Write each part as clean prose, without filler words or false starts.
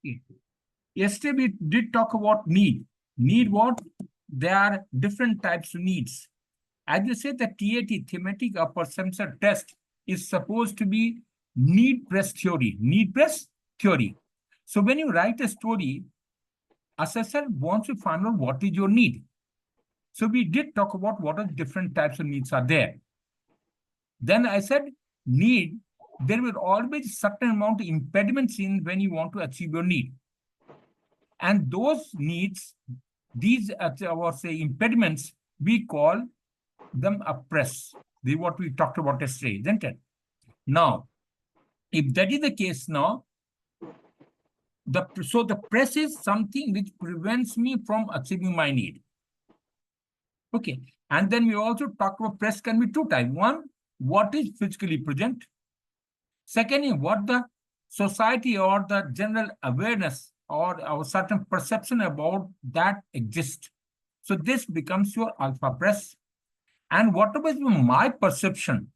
Okay. Yesterday we did talk about need. Need what? There are different types of needs. As you said, the TAT, thematic or perception test, is supposed to be need press theory. Need press theory. So when you write a story, assessor wants to find out what is your need. So we did talk about what are different types of needs are there. Then I said need, there will always certain amount of impediments in when you want to achieve your need. And those needs, these say impediments, we call them a press. This is what we talked about yesterday, isn't it? Now, if that is the case now, so the press is something which prevents me from achieving my need. Okay. And then we also talked about press can be two types. One, what is physically present. Second is what the society or the general awareness or our certain perception about that exists. So this becomes your alpha press. And whatever is my perception,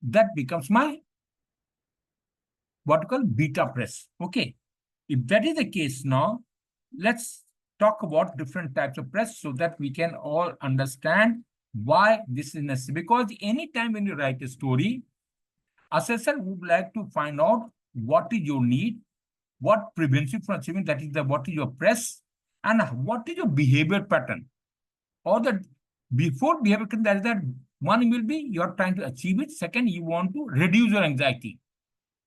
that becomes my what we call beta press. Okay. If that is the case now, let's talk about different types of press so that we can all understand why this is necessary. Because anytime when you write a story, assessor would like to find out what is your need, what prevents you from achieving, that is what is your press, and what is your behavior pattern. Or that before behavior pattern, that is that one will be you're trying to achieve it. Second, you want to reduce your anxiety.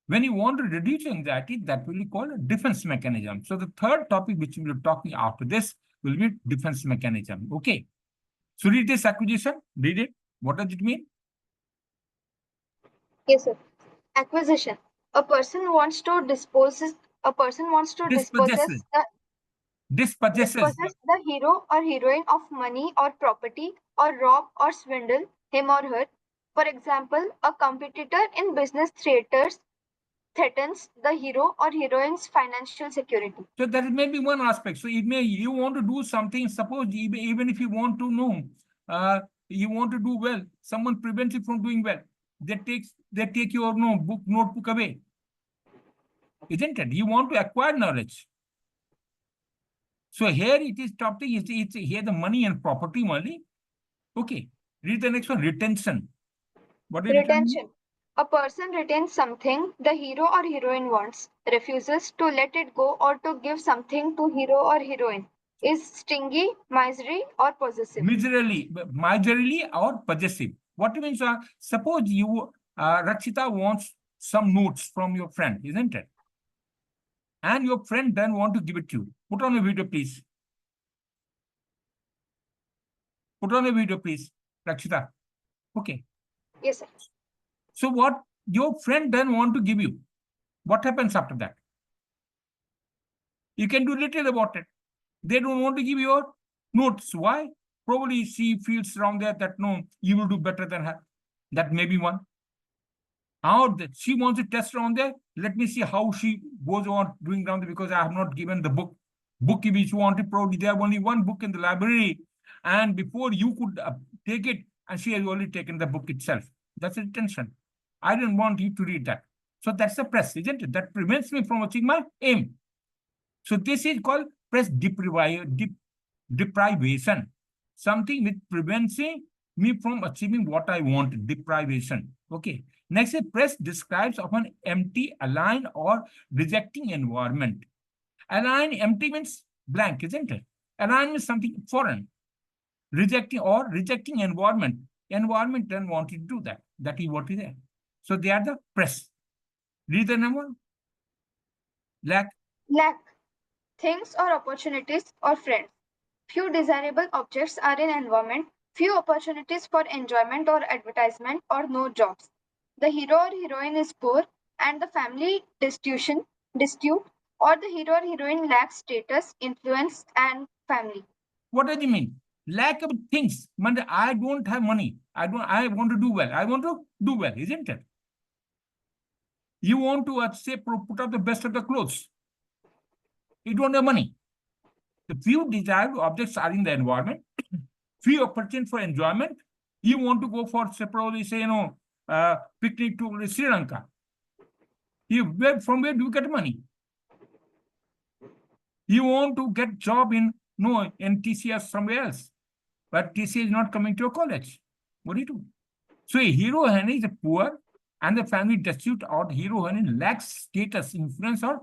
When you want to reduce anxiety, that will be called a defense mechanism. So the third topic which we will be talking after this will be defense mechanism. Okay. So read this acquisition. Read it. What does it mean? Yes, sir. Acquisition. A person wants to dispossess the hero or heroine of money or property, or rob or swindle him or her. For example, a competitor in business threatens the hero or heroine's financial security. So that may be one aspect. So it may you want to do something. Suppose even if you want to know, you want to do well, someone prevents you from doing well. They take your notebook away, isn't it? You want to acquire knowledge. So here it is topic. It's here the money and property only. Okay. Read the next one. Retention. What is retention? A person retains something the hero or heroine wants, refuses to let it go or to give something to hero or heroine. Is stingy, miserly, or possessive? Miserly or possessive. What means? Suppose you, Rakshita wants some notes from your friend, isn't it? And your friend doesn't want to give it to you. Put on a video, please. Put on a video, please, Rakshita. Okay. Yes, sir. So what your friend doesn't want to give you, what happens after that? You can do little about it. They don't want to give your notes. Why? Probably she feels around there that no, you will do better than her. That may be one. How she wants to test around there. Let me see how she goes on doing down there because I have not given the book. Book if you want it, probably there only one book in the library. And before you could take it, and she has already taken the book itself. That's a retention. I didn't want you to read that. So that's the press, isn't it? That prevents me from achieving my aim. So this is called press deprivation. Something which prevents me from achieving what I want, deprivation. Okay. Next, is press describes of an empty, aligned, or rejecting environment. Aligned, empty means blank, isn't it? Aligned means something foreign. Rejecting environment. Environment doesn't want you to do that. That is what is there. So they are the press. Read the number. Lack. Things or opportunities or friends. Few desirable objects are in environment, few opportunities for enjoyment or advertisement, or no jobs. The hero or heroine is poor and the family dispute, or the hero or heroine lacks status, influence, and family. What does it mean? Lack of things. I don't have money. I want to do well. I want to do well, isn't it? You want to say put out the best of the clothes. You don't have money. The few desired objects are in the environment, few opportunities for enjoyment. You want to go for, probably say, picnic to Sri Lanka. From where do you get money? You want to get job in TCS somewhere else, but TCS is not coming to your college. What do you do? So a hero is poor and the family destitute, or hero lacks status, influence, or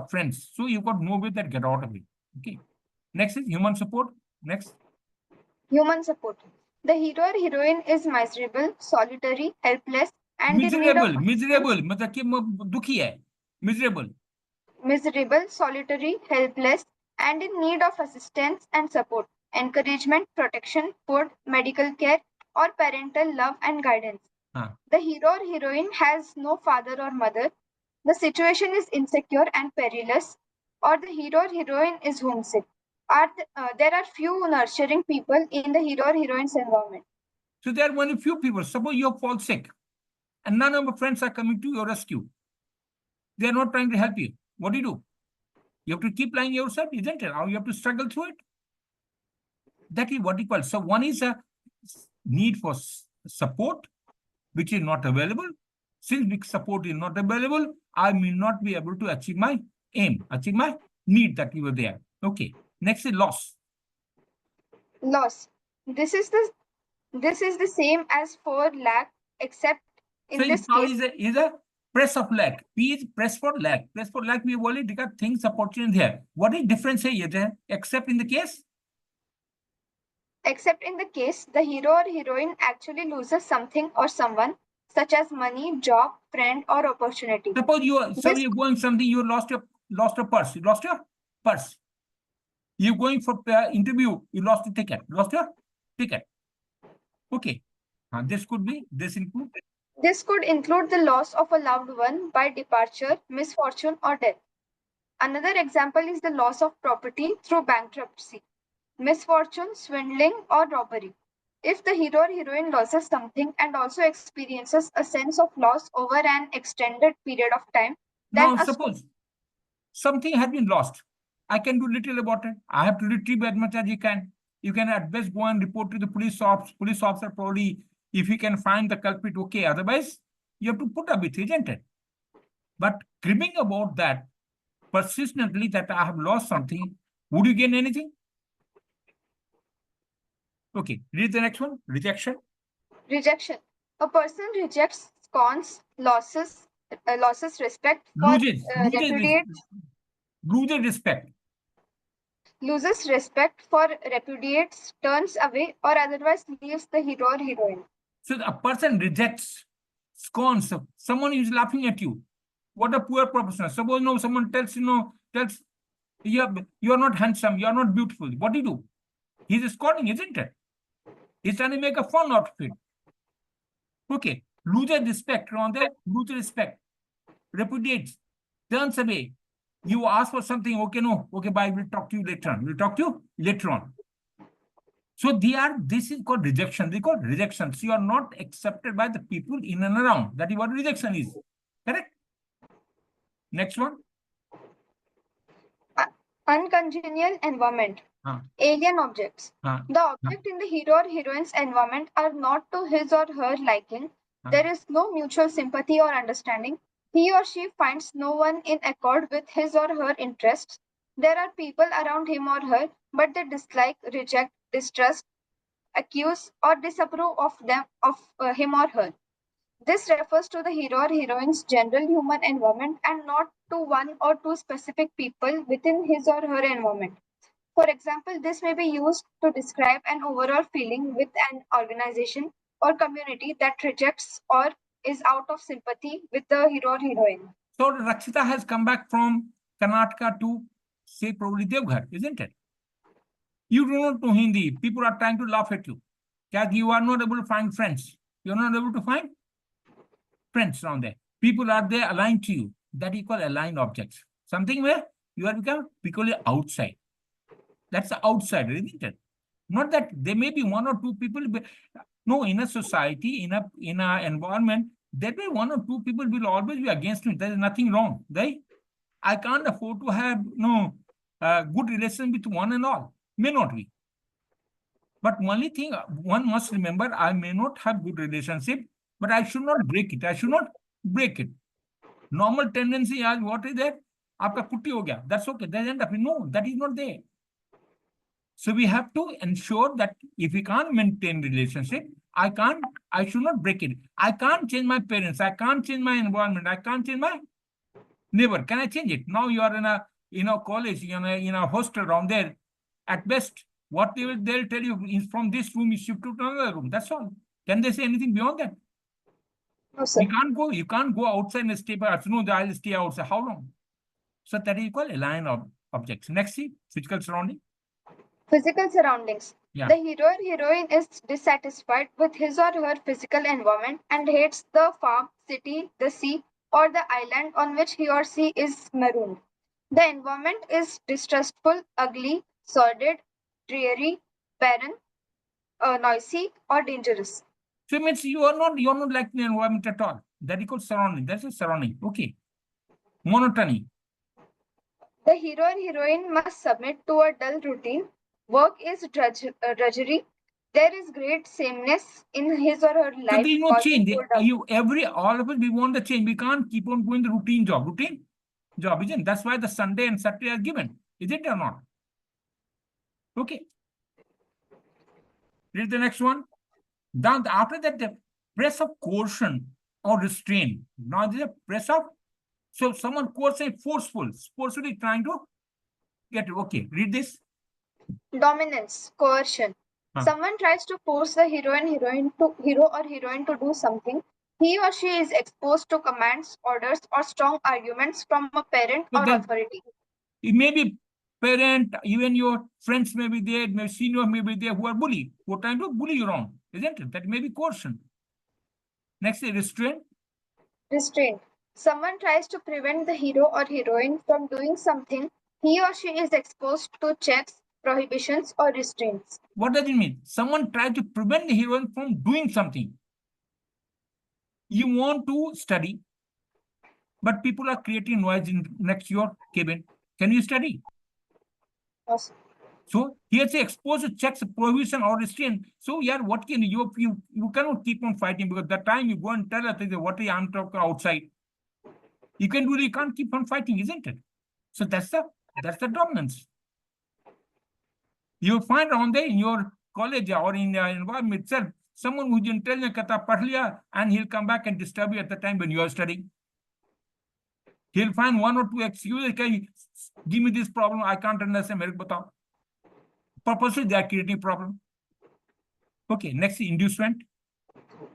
friends. So you got no way that get out of it. Okay. Next is human support. Next. Human support. The hero or heroine is miserable, solitary, helpless, and in need of miserable मतलब कि दुखी है. Miserable. miserable, solitary, helpless, and in need of assistance and support, encouragement, protection, food, medical care, or parental love and guidance. The hero or heroine has no father or mother. The situation is insecure and perilous, or the hero or heroine is homesick. There are few nurturing people in the hero or heroine's environment. So there are only few people. Suppose you fall sick, and none of your friends are coming to your rescue. They are not trying to help you. What do? You have to keep lying yourself, isn't it? Or you have to struggle through it. That is what you call. So one is a need for support, which is not available. Since support is not available, I may not be able to achieve my aim, achieve my need that you were there. Okay. Next is loss. Loss. This is the same as for lack, except in so this now case is a press of lack. P is press for lack. Press for lack, we have already got things opportunity here. What is difference here? Except in the case? Except in the case the hero or heroine actually loses something or someone, such as money, job, friend, or opportunity. Suppose you're going something, you lost a purse. You lost your purse. You're going for interview, you lost your ticket. Lost your ticket. Okay. This include? This could include the loss of a loved one by departure, misfortune, or death. Another example is the loss of property through bankruptcy, misfortune, swindling, or robbery. If the hero or heroine loses something and also experiences a sense of loss over an extended period of time, then now suppose something has been lost. I can do little about it. I have to retrieve as much as you can. You can at best go and report to the police officer probably, if you can find the culprit, okay. Otherwise, you have to put up with it, isn't it? But cribbing about that persistently that I have lost something, would you gain anything? Okay, read the next one. Rejection. Rejection. A person rejects, scorns, loses respect for, loses respect. Loses respect for, repudiates, turns away, or otherwise leaves the hero or heroine. So a person rejects, scorns, someone is laughing at you. What a poor proposition. Suppose someone tells you are not handsome, you are not beautiful. What do you do? He's scorning, isn't it? He's trying to make a fun out of it. Okay. Loses respect on that, loses respect, repudiates, turns away. You ask for something, okay, no, okay, bye, we'll talk to you later on. We'll talk to you later on. So this is called rejection. They call rejection. So you are not accepted by the people in and around. That is what rejection is. Correct? Next one. Uncongenial environment. Alien objects. The object in the hero or heroine's environment are not to his or her liking. There is no mutual sympathy or understanding. He or she finds no one in accord with his or her interests. There are people around him or her, but they dislike, reject, distrust, accuse, or disapprove of him or her. This refers to the hero or heroine's general human environment and not to one or two specific people within his or her environment. For example, this may be used to describe an overall feeling with an organization or community that rejects or is out of sympathy with the hero or heroine. So Rakshita has come back from Karnataka to, say, probably Devghar, isn't it? You do not know Hindi. People are trying to laugh at you. You are not able to find friends. You are not able to find friends around there. People are there aligned to you. That you call aligned objects. Something where you are become purely outside. That's the outside, isn't it? Not that there may be one or two people. No, in a society, in a environment, there may be one or two people will always be against me. There is nothing wrong, right? I can't afford to have good relation with one and all. May not be. But only thing one must remember, I may not have good relationship, but I should not break it. I should not break it. Normal tendency is what is that? आपका कुट्टी हो गया, that's okay, that's end up. No, that is not there. So we have to ensure that if we can't maintain relationship, I should not break it. I can't change my parents, I can't change my environment, I can't change my neighbor. Can I change it? Now you are in a college, in a hostel around there. At best, what they'll tell you is from this room you shift to another room. That's all. Can they say anything beyond that? No, sir. You can't go outside and stay by. No, I'll stay outside. How long? So that is called a line of objects. Next, see, physical surrounding. Physical surroundings. Yeah. The hero or heroine is dissatisfied with his or her physical environment and hates the farm, city, the sea, or the island on which he or she is marooned. The environment is distrustful, ugly, sordid, dreary, barren, noisy, or dangerous. So it means you're not liking the environment at all. That is called surrounding. That's a surrounding. Okay. Monotony. The hero or heroine must submit to a dull routine. Work is drudgery. There is great sameness in his or her So life, there is no causing change. boredom. All of us, we want the change. We can't keep on doing the routine job, isn't it? That's why the Sunday and Saturday are given. Is it or not? Okay. Read the next one. Then after that, the press of coercion or restraint. Now there's a press of, so someone coercion, forcefully trying to get it. Okay, read this. Dominance, coercion. Someone tries to force the hero or heroine to do something. He or she is exposed to commands, orders, or strong arguments from a parent So or then authority. it may be parent, even your friends may be there, maybe senior may be there who are who are trying to bully you around, isn't it? That may be coercion. Next is restraint. Restraint. Someone tries to prevent the hero or heroine from doing something. He or she is exposed to checks, prohibitions, or restraints. What does it mean? Someone tried to prevent the heroine from doing something. You want to study, but people are creating noise next to your cabin. Can you study? Awesome. So here say exposed to checks, prohibition, or restraint. So yeah, what can you cannot keep on fighting, because the time you go and tell others what I'm talking outside, you can't keep on fighting, isn't it? So that's the dominance. You find around there in your college or in the environment itself, someone who didn't tell you kata padh liya, and he'll come back and disturb you at the time when you are studying. He'll find one or two excuses. Okay, give me this problem, I can't understand. Purposely they are creating problem. Okay, next inducement.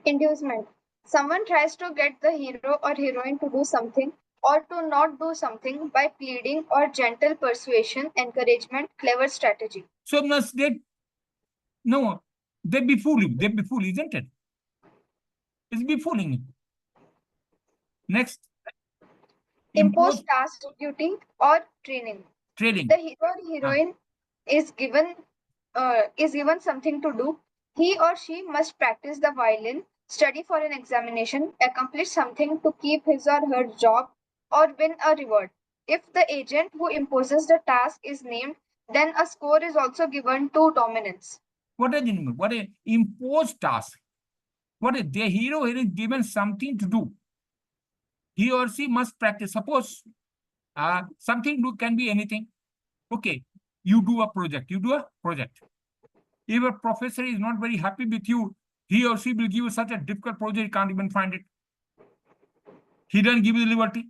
Inducement. Someone tries to get the hero or heroine to do something or to not do something by pleading or gentle persuasion, encouragement, clever strategy. So must they befool you. They befool, isn't it? It's befooling you. Next. Impose task, duty, or training. Training. The hero or heroine is given something to do. He or she must practice the violin, study for an examination, accomplish something to keep his or her job, or win a reward. If the agent who imposes the task is named, then a score is also given to dominance. What does it mean? What is imposed task? What is the hero is given something to do? He or she must practice. Suppose something can be anything. Okay, you do a project. If a professor is not very happy with you, he or she will give you such a difficult project, you can't even find it. He doesn't give you the liberty.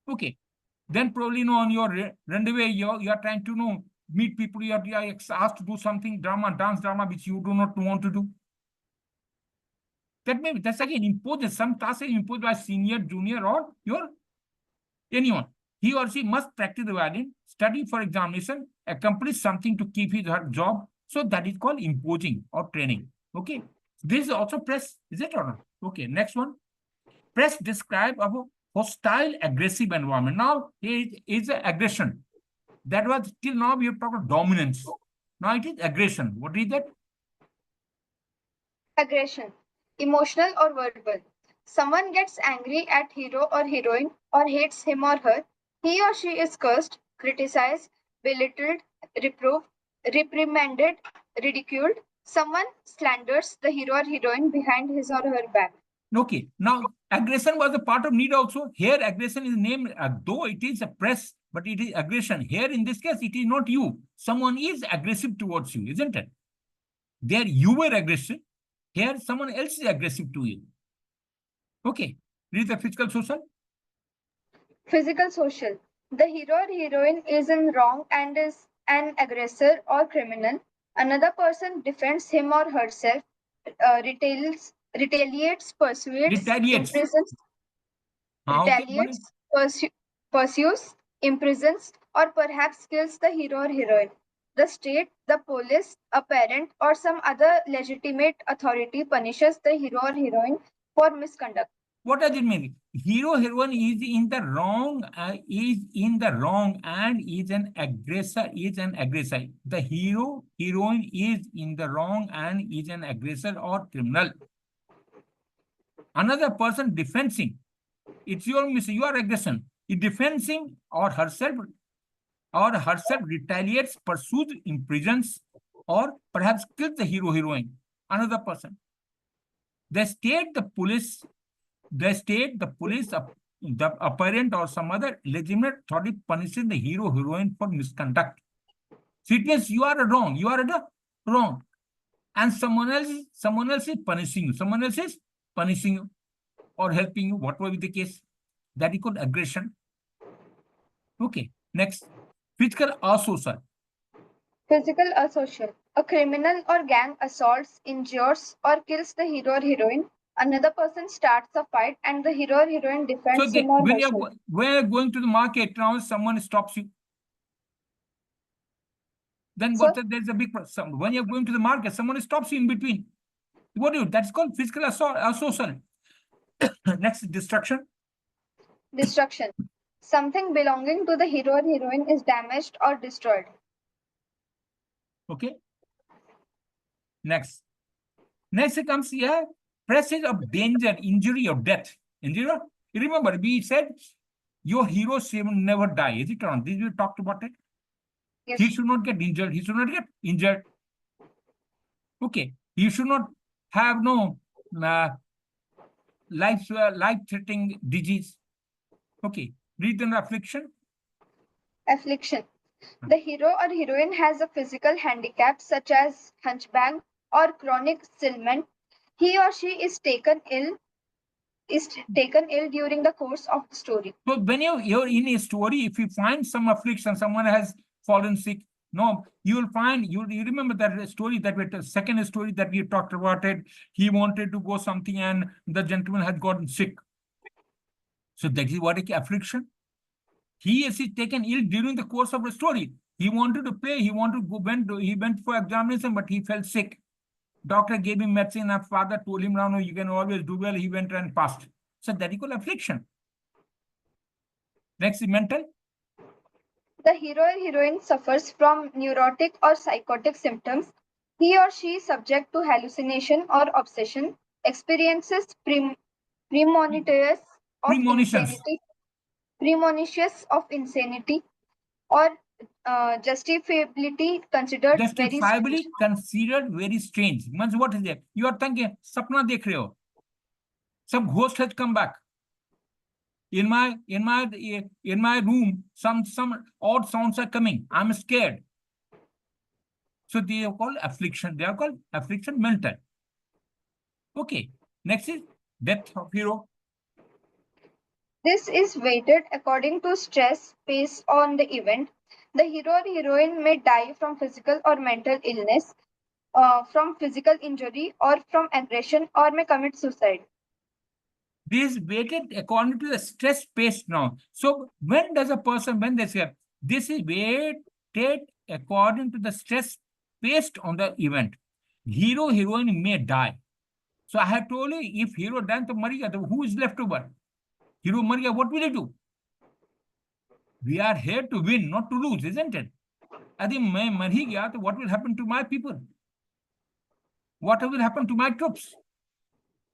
Okay, then probably on your rendezvous, you are trying to meet people, you are asked to do something, dance drama, which you do not want to do. That's again imposed. Some tasks are imposed by senior, junior, or anyone. He or she must practice the violin, study for examination, accomplish something to keep his her job. So that is called imposing or training. Okay. This is also press, is it or not? Okay. Next one. Press describe a hostile, aggressive environment. Now it is aggression. That was till now we have talked about dominance. Now it is aggression. What is that? Aggression. Emotional or verbal. Someone gets angry at hero or heroine or hates him or her. He or she is cursed, criticized, belittled, reproved, reprimanded, ridiculed. Someone slanders the hero or heroine behind his or her back. Okay, now aggression was a part of need also. Here, aggression is named, though it is a press, but it is aggression. Here, in this case, it is not you. Someone is aggressive towards you, isn't it? There, you were aggressive. Here, someone else is aggressive to you. Okay, read the physical social. Physical social. The hero or heroine is in wrong and is an aggressor or criminal. Another person defends him or herself, retaliates, persuades, Retaliates. imprisons, Okay, what is? pursues, imprisons, or perhaps kills the hero or heroine. The state, the police, a parent, or some other legitimate authority punishes the hero or heroine for misconduct. What does it mean? Hero, heroine is in the wrong, and is an aggressor. The hero, heroine is in the wrong and is an aggressor or criminal. Another person defends him. It's your aggression. He defends him or herself retaliates, pursues, imprisons, or perhaps kills the hero, heroine. Another person. The state, the police, the apparent or some other legitimate authority punishes the hero, heroine for misconduct. So it means you are wrong. You are wrong. And someone else is punishing you. Someone else is punishing you or helping you, whatever be the case. That is called aggression. Okay. Next. Physical or social. Physical assault. A criminal or gang assaults, injures, or kills the hero or heroine. Another person starts a fight and the hero or heroine So defends him or when herself. you're going to the market now, someone stops you. Then So, there's a big problem. When you're going to the market, someone stops you in between. What do you? That's called physical assault or social. Next, destruction. destruction. Something belonging to the hero or heroine is damaged or destroyed. Okay. Next it comes here, presence of danger, injury, or death. Injury. Remember, we said your hero should never die. Is it or not? This we talked about it. Yes. He should not get injured. He should not get injured. Okay. He should not have no life-threatening disease. Okay. Read the affliction. Affliction. The hero or heroine has a physical handicap such as hunchback or chronic ailment. He or she is taken ill during the course of the story. So when you're in a story, if you find some affliction, someone has fallen sick, no, you will find, you remember that story second story that we talked about it. He wanted to go something and the gentleman had gotten sick. So that is what is affliction. He is taken ill during the course of the story. He wanted to play, he went for examination, but he fell sick. Doctor gave him medicine, and father told him, no, you can always do well. He went and passed. So that is called affliction. Next is mental. The hero or heroine suffers from neurotic or psychotic symptoms. He or she is subject to hallucination or obsession, experiences premonitions of Premonitions. insanity, or justifiably considered very strange. Justifiably considered very strange. Means what is that? You are thinking, sapna dekh rahe ho. Some ghost has come back. In my room, some odd sounds are coming. I'm scared. So they are called affliction. They are called affliction mental. Okay. Next is death of hero. This is weighted according to stress based on the event. The hero or heroine may die from physical or mental illness, from physical injury, or from aggression, or may commit suicide. This is weighted according to the stress based now. So when does a person, when they say, this is weighted according to the stress based on the event. Hero, heroine may die. So I have told you, if hero dies, to Maria, who is left over? Hero Maria, what will he do? We are here to win, not to lose, isn't it? I think what will happen to my people? What will happen to my troops?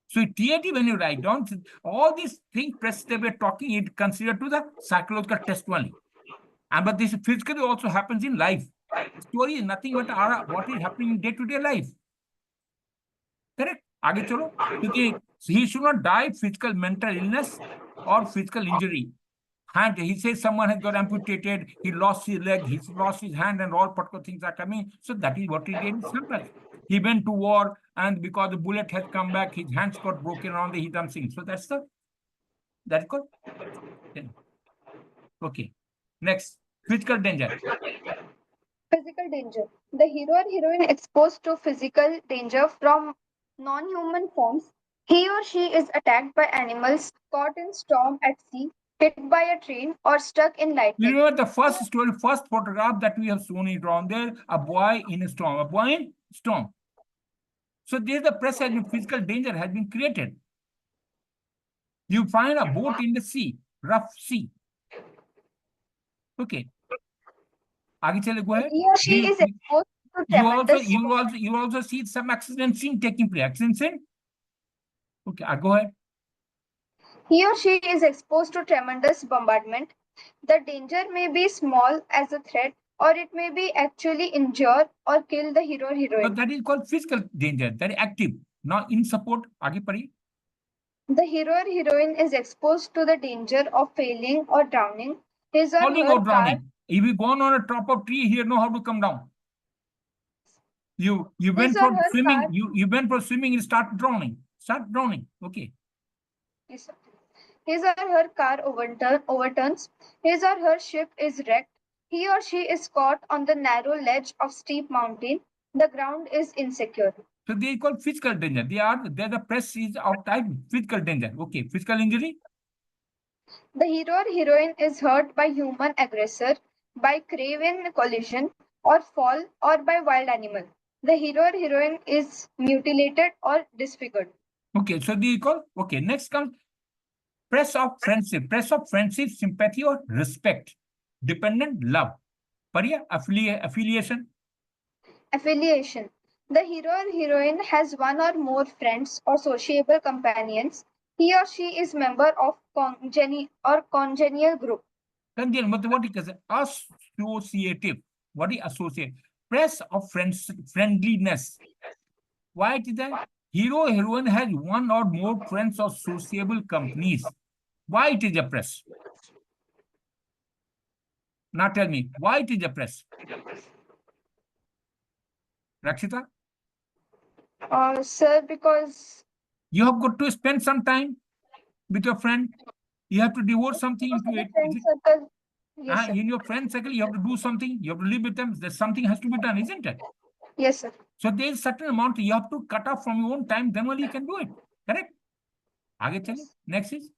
So TAT, when you write down all these things, press that we're talking, it considered to the psychological test only. But this physically also happens in life. Story is nothing but what is happening in day-to-day life. Correct? आगे चलो, क्योंकि So he should not die physical, mental illness or physical injury. Hand, he says someone has got amputated, he lost his leg, he's lost his hand, and all particular things are coming. So that is what he did in sample. He went to war, and because the bullet had come back, his hands got broken around the hidden thing. So that's called. Okay. Next, physical danger. Physical danger. The hero or heroine exposed to physical danger from non-human forms. He or she is attacked by animals, caught in storm at sea, hit by a train, or stuck in You lightning. remember the first story, first photograph that we have shown it on there, a boy in a storm, a boy in storm. So there the press has been, physical danger has been created. You find a boat in the sea, rough sea. Okay. आगे चले, go ahead. He or she is exposed to tremendous. You also see some accident scene taking place. Accident scene. Okay, go ahead. He or she is exposed to tremendous bombardment. The danger may be small as a threat, or it may be actually injure or kill the hero or So heroine. that is called physical danger. That is active. Now in support, आगे पढ़िए. The hero or heroine is exposed to the danger of failing or drowning. His or Falling her or car. drowning. If you gone on a top of tree, you know how to come down. You went His for or her swimming. car. You went for swimming and start drowning. Okay. Yes, sir. His or her car overturns. His or her ship is wrecked. He or she is caught on the narrow ledge of steep mountain. The ground is insecure. So they call physical danger. They're the press is of type physical danger. Okay. Physical injury. The hero or heroine is hurt by human aggressor, by craven collision or fall, or by wild animal. The hero or heroine is mutilated or disfigured. Okay. So they call. Okay. Next comes press of friendship. Press of friendship, sympathy or respect. Dependent love. Pariya, affiliation. Affiliation. The hero or heroine has one or more friends or sociable companions. He or she is member of congenial group. Then what is associative? What is associate? Press of friendliness. Why it is that? Hero heroine has one or more friends or sociable companies. Why it is a press? Now tell me, why it is a press? Rakshita? Sir, because You have got to spend some time with your friend. You have to devote something because into of the it. friend circle. Yes, sir. In your friend circle, you have to do something. You have to live with them. There's something has to be done, isn't it? Yes, sir. So there's certain amount you have to cut off from your own time. Then only you can do it. Correct? आगे चलिए. Next is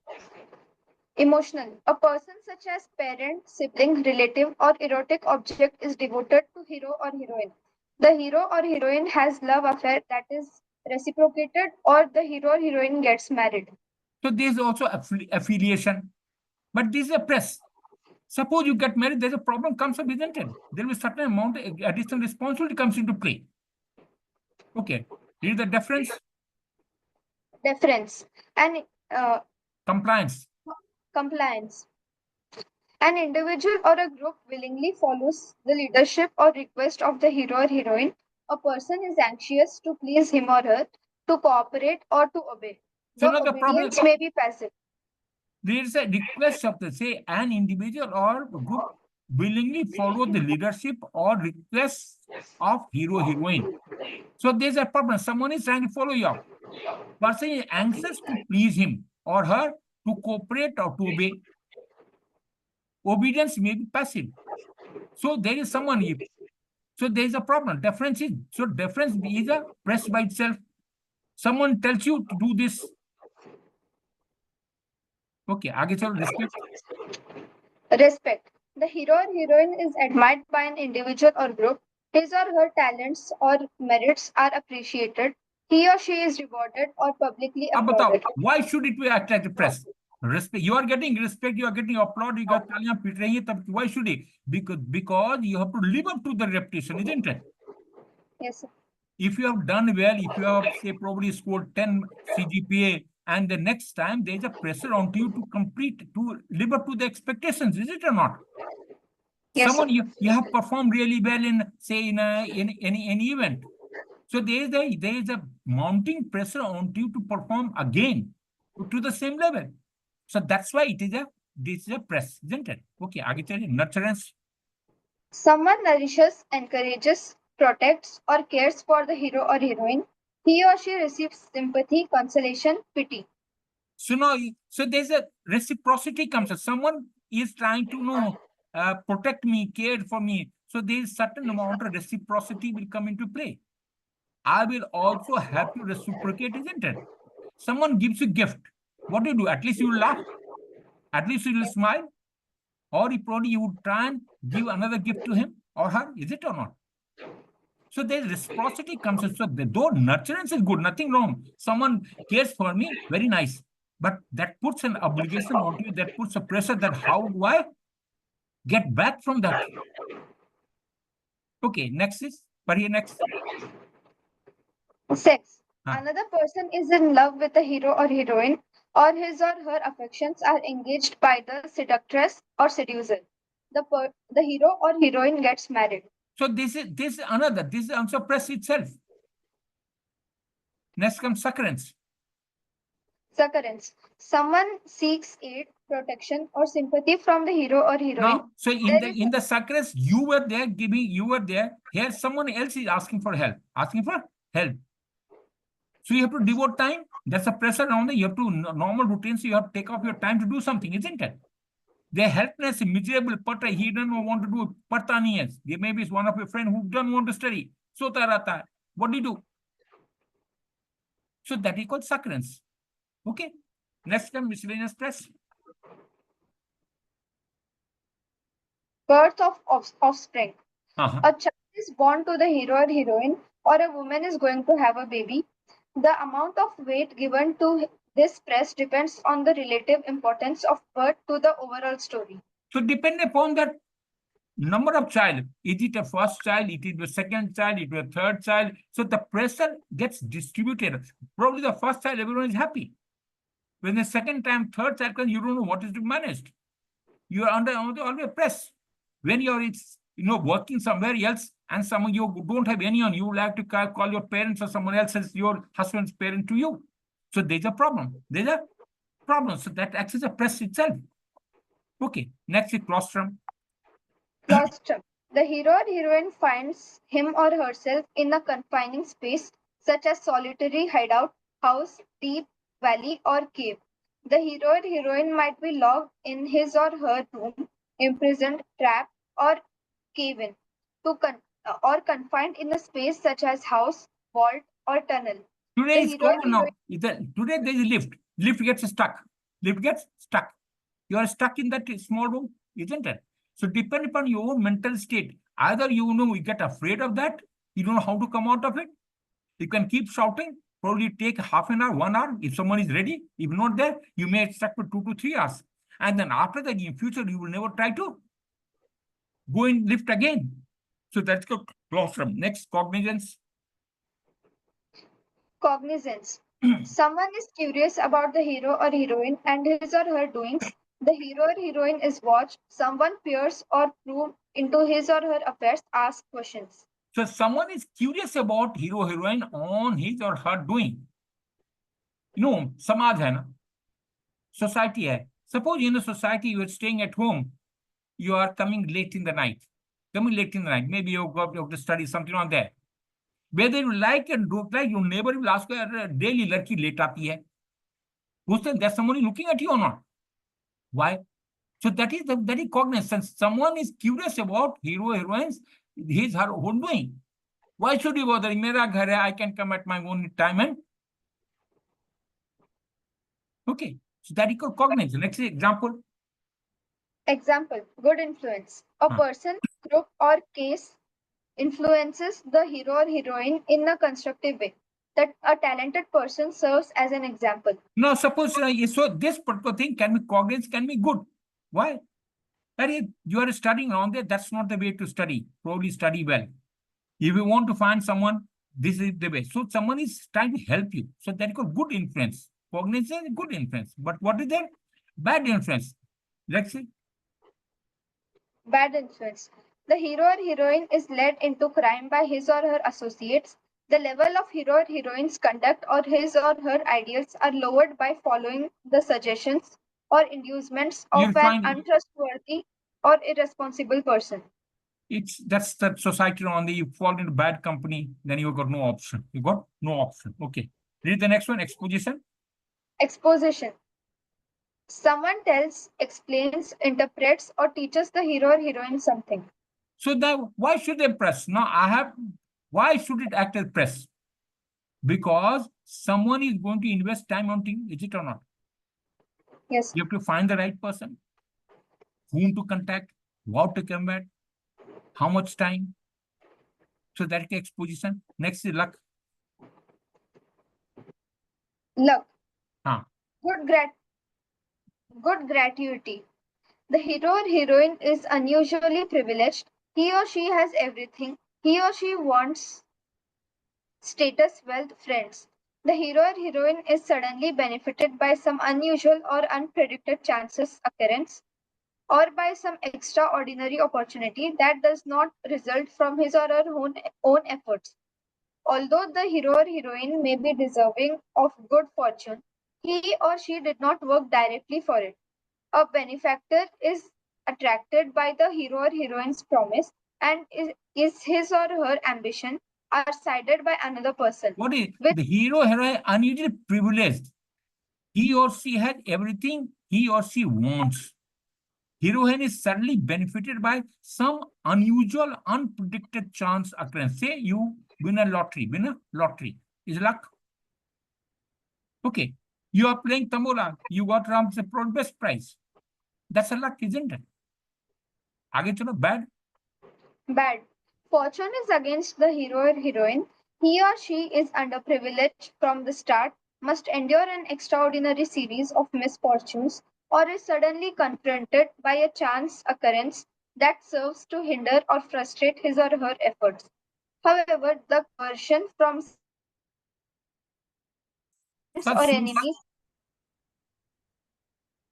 Emotional. A person such as parent, sibling, relative, or erotic object is devoted to hero or heroine. The hero or heroine has love affair that is reciprocated, or the hero or heroine gets married. so there's also affiliation, but this is a press. Suppose you get married, there's a problem comes up, isn't it? There will be certain amount of additional responsibility comes into play. Okay, here is the difference. Deference and Compliance. compliance. An individual or a group willingly follows the leadership or request of the hero or heroine. A person is anxious to please him or her, to cooperate or to obey. So The now the problem, obedience may be passive. there is a request of the say an individual or group willingly follow the leadership or request of hero heroine. So there's a problem. Someone is trying to follow you up. Person is anxious to please him or her, to cooperate or to obey. Obedience may be passive. So there is someone. So there is a problem. Deference is a press by itself. Someone tells you to do this. Okay, आगे चलो. Respect. Respect. The hero or heroine is admired by an individual or group. His or her talents or merits are appreciated. He or she is rewarded or publicly अब बताओ, applauded. why should it be attractive press? Respect. You are getting respect. You are getting applaud. You got तालियां पीट रही हैं. तब why should it? Because you have to live up to the reputation, isn't it? Yes, sir. If you have done well, if you have say probably scored 10 CGPA, and the next time there is a pressure onto you to live up to the expectations, is it or not? Yes, Someone sir. you have performed really well in say in any event. So there is a mounting pressure on you to perform again to the same level. So that's why this is a press, isn't it? Okay, आगे चलिए nurturance. Someone nourishes, encourages, protects, or cares for the hero or heroine. He or she receives sympathy, consolation, pity. So now, so there's a reciprocity comes. Someone is trying to protect me, care for me. So there's certain amount of reciprocity will come into play. I will also have to reciprocate, isn't it? Someone gives you gift. What do? At least you will laugh. At least you will smile. Or probably you would try and give another gift to him or her. Is it or not? So there's reciprocity comes in. So though nurturance is good, nothing wrong. Someone cares for me, very nice. But that puts an obligation on you, that puts a pressure that how do I get back from that? Okay, next is, but here next. Sex. Another person is in love with the hero or heroine, or his or her affections are engaged by the seductress or seducer. The hero or heroine gets married. So this is another. This is also press itself. Next comes succurrence. Succurrence. Someone seeks aid, protection, or sympathy from the hero or heroine. Now, so in the succurrence, you were there. Here, someone else is asking for help. So you have to devote time. That's a pressure on you have to normal routines. You have to take off your time to do something, isn't it? They're helpless, miserable, pata. He doesn't want to do pata nahi hai. There maybe is one of your friend who doesn't want to study. Sota rata hai. What do you do? So that is called succurrence. Okay. Next comes miscellaneous press. Birth of offspring. Uh-huh. A child is born to the hero or heroine, or a woman is going to have a baby. The amount of weight given to this press depends on the relative importance of birth to the overall story. So depend upon that number of child. Is it a first child? It is the second child? It is a third child? So the pressure gets distributed. Probably the first child, everyone is happy. When the second time, third child comes, you don't know what is to be managed. You are under always press. When you're working somewhere else and someone you don't have any on, you would like to call your parents or someone else as your husband's parent to you. So there's a problem. So that acts as a press itself. Okay, next is claustrum. Claustrum. The hero or heroine finds him or herself in a confining space, such as solitary hideout, house, deep valley, or cave. The hero or heroine might be locked in his or her room, imprisoned, trapped, or cave-in, or confined in a space such as house, vault, or tunnel. Today is common now. Today there is a lift. Lift gets stuck. You are stuck in that small room, isn't it? So depend upon your own mental state. Either you get afraid of that, you don't know how to come out of it. You can keep shouting, probably take half an hour, 1 hour, if someone is ready. If not there, you may stuck for 2 to 3 hours. And then after that, in future, you will never try to go in lift again. So that's called claustrum. Next, cognizance. Cognizance. Someone is curious about the hero or heroine and his or her doings. The hero or heroine is watched. Someone peers or probe into his or her affairs, asks questions. So someone is curious about hero heroine on his or her doing. Samaj hai na? Society hai. Suppose in a society you are staying at home, you are coming late in the night. Maybe you have to study something on there. Whether you like and don't like, your neighbor will ask you, daily ladki late aati hai. There's someone looking at you or not? Why? So that is cognizance. Someone is curious about hero, heroines, his, her own doing. Why should you bother? Mera ghar hai, I can come at my own time and okay. So that is called cognizance. Next example. Example, good influence. A person, group, or case influences the hero or heroine in a constructive way. That a talented person serves as an example. Now, suppose so this particular thing can be cognizance, can be good. Why? That is, you are studying on there, that's not the way to study. Probably study well. If you want to find someone, this is the way. So someone is trying to help you. So that is called good influence. Cognizance is good influence. But what is that? Bad influence. Let's see. Bad influence. The hero or heroine is led into crime by his or her associates. The level of hero or heroine's conduct or his or her ideals are lowered by following the suggestions or inducements You'll of an find untrustworthy or irresponsible person. that's the society only. You fall into bad company, then you got no option. You got no option. Okay. Read the next one, exposition. Exposition. Someone tells, explains, interprets, or teaches the hero or heroine something. So why should they press? Now why should it act as press? Because someone is going to invest time on thing, is it or not? Yes. You have to find the right person, whom to contact, what to combat, how much time. So that's the exposition. Next is luck. Luck. Huh. Good gratuity. The hero or heroine is unusually privileged. He or she has everything. He or she wants status, wealth, friends. The hero or heroine is suddenly benefited by some unusual or unpredicted chances occurrence or by some extraordinary opportunity that does not result from his or her own efforts. Although the hero or heroine may be deserving of good fortune, he or she did not work directly for it. A benefactor is attracted by the hero or heroine's promise and is his or her ambition are sided by another person. What is With the hero heroine unusually privileged? He or she had everything he or she wants. Heroine is suddenly benefited by some unusual, unpredicted chance occurrence. Say you win a lottery. Is luck. Okay. You are playing Tambola. You got Ram's best prize. That's a luck, isn't it? आगे चलो bad. bad. Fortune is against the hero or heroine. He or she is underprivileged from the start, must endure an extraordinary series of misfortunes, or is suddenly confronted by a chance occurrence that serves to hinder or frustrate his or her efforts. However, the coercion from Such or source. enemies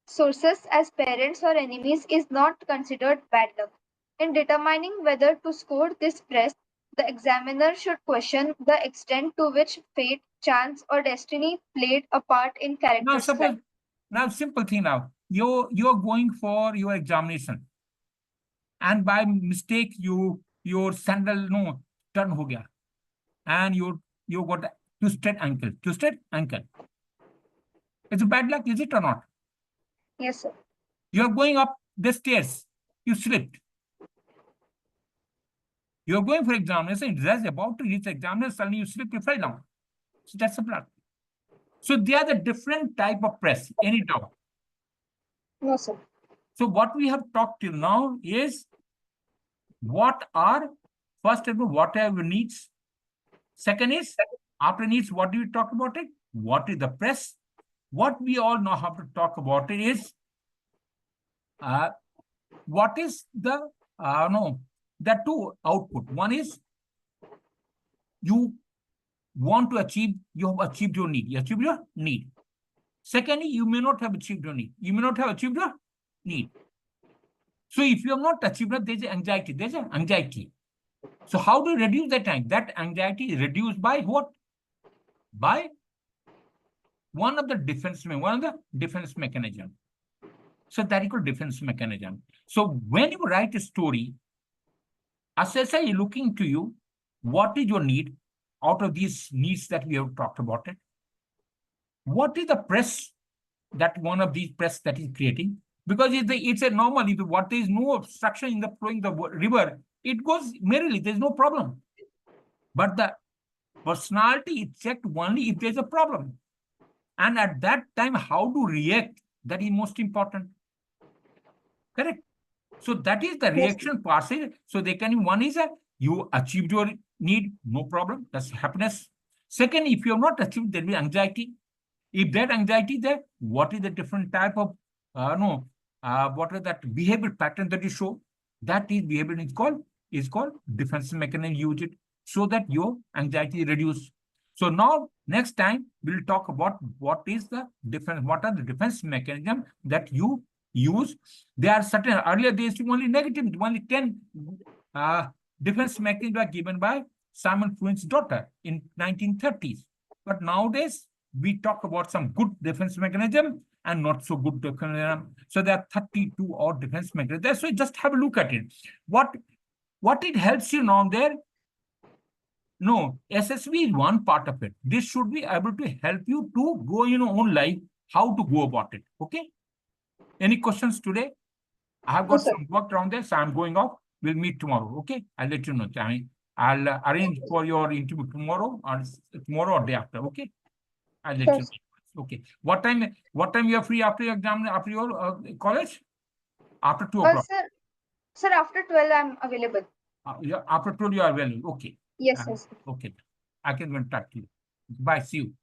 sources as parents or enemies is not considered bad luck. In determining whether to score this press, the examiner should question the extent to which fate, chance, or destiny played a part in Now character's suppose, life. now simple thing now. You're going for your examination, and by mistake your sandal no turn ho gaya, and you got twisted ankle. Twisted ankle. It's a bad luck, is it or not? Yes, sir. You're going up the stairs. You slipped. You're going for examination. Just about to reach examination, suddenly you slip, you fell down. So that's a bad. So they are the different type of press. Any doubt? No, sir. So what we have talked till now is what are first of all what are your needs. Second is after needs, what do you talk about it? What is the press? What we all know how to talk about it is what is the no, there are two output. One is you want to achieve, you have achieved your need. You achieved your need. Secondly, you may not have achieved your need. You may not have achieved your need. So if you have not achieved it, there's anxiety. There's an anxiety. So how do you reduce that anxiety? That anxiety is reduced by what? By one of the defense mechanism. So that is called defense mechanism. So when you write a story, assessor is looking to you, what is your need out of these needs that we have talked about it? What is the press that one of these press that is creating? Because it's a normal, if what there is no obstruction in the flowing the river, it goes merrily, there's no problem. But the personality is checked only if there's a problem. And at that time, how to react, that is most important. Correct? So that is the reaction passage. So they can, one is you achieved your need, no problem, that's happiness. Second, if you have not achieved, there will be anxiety. If that anxiety there, what is the different type of what are that behavior pattern that you show? That is behavior is called defense mechanism. Use it so that your anxiety reduce. So now next time we'll talk about what is the defense, what are the defense mechanism that you use. There are certain earlier there used to only negative, only 10 defense mechanisms are given by Simon Freud's daughter in 1930s. But nowadays, we talk about some good defense mechanism and not so good defense mechanism. So there are 32 odd defense mechanisms. So just have a look at it. What it helps you now there? No, SSV is one part of it. This should be able to help you to go in your own life, how to go about it. Okay? Any questions today? I have No, got sir. some work around there, so I'm going off. We'll meet tomorrow. Okay? I'll let you know. I'll arrange for your interview tomorrow or day after. Okay? I'll let Sure, you know. Okay. What time you are free after your exam, after your college? After 2 o'clock. Sir, after 12, I'm available. After 12, you are available. Okay. Yes, yes. Okay. I can contact you. Bye. See you.